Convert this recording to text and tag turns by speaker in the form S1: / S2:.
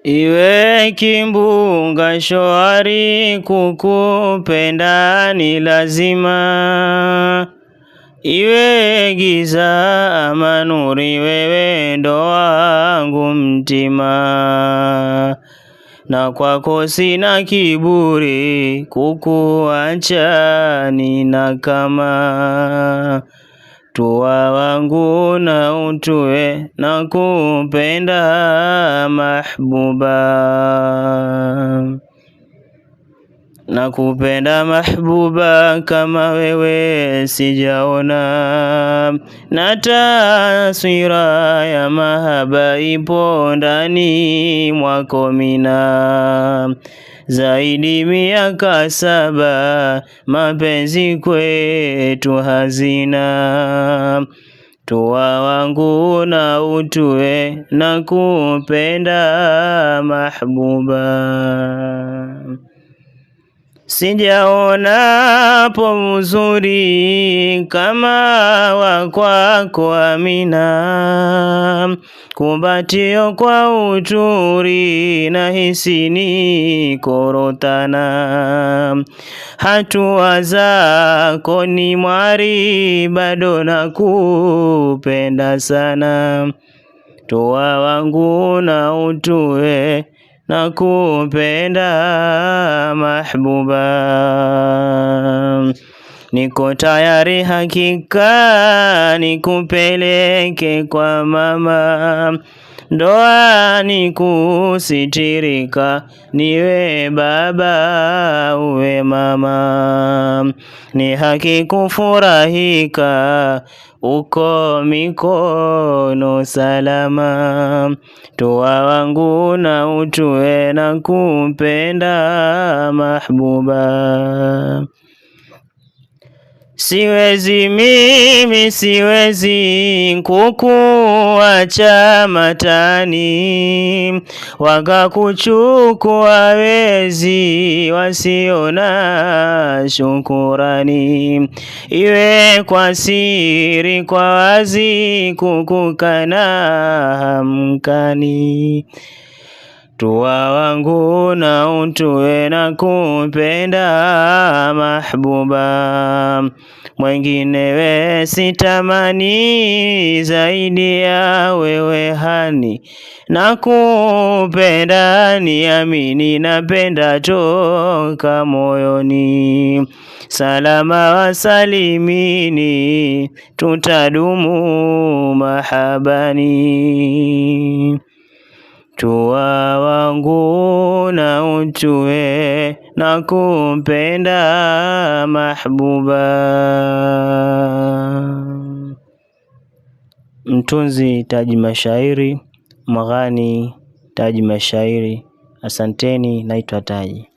S1: Iwe kimbunga shwari, kukupenda ni lazima. Iwe giza ama nuri, wewe ndo wangu mtima. Na kwako sina kiburi, kukuacha nina kama. Tuwa wangu na utuwe, na kupenda mahbuba. Na kupenda mahbuba, kama wewe sijaona. Na taswira ya mahaba ipo ndani mwako mina. Zaidi miaka 7, mapenzi kwetu hazina. Tuwa wangu na utuwe, na kupenda mahbuba. Sijaona po uzuri kama wa kwako Amina. Kumbatio kwa uturi, na hisi niko rotana. Hatua zako ni mwari, bado nakupenda sana. Tuwa wangu na utuwe, na kupenda mahbuba. Niko tayari hakika, nikupeleke kwa mama. Ndoa ni kusitirika, niwe baba uwe mama. Ni haki kufurahika, uko mikono salama. Tuwa wangu na utuwe, na kupenda mahbuba. Siwezi mimi, siwezi kukuacha matani. Wakakuchukua wezi, wasiona shukurani. Iwe kwa siri, kwa wazi, kukukana hamkani. Tuwa wangu na utuwe, na kupenda mahbuba. Mwengine we sitamani, zaidi ya wewe hani. Na kupenda niamini, napenda toka moyoni. Salama wa salimini, tutadumu mahabani. Tuwa wangu na utuwe, na kupenda mahbuba. Mtunzi Taji Mashairi, Mghani Taji Mashairi. Asanteni, naitwa Taji.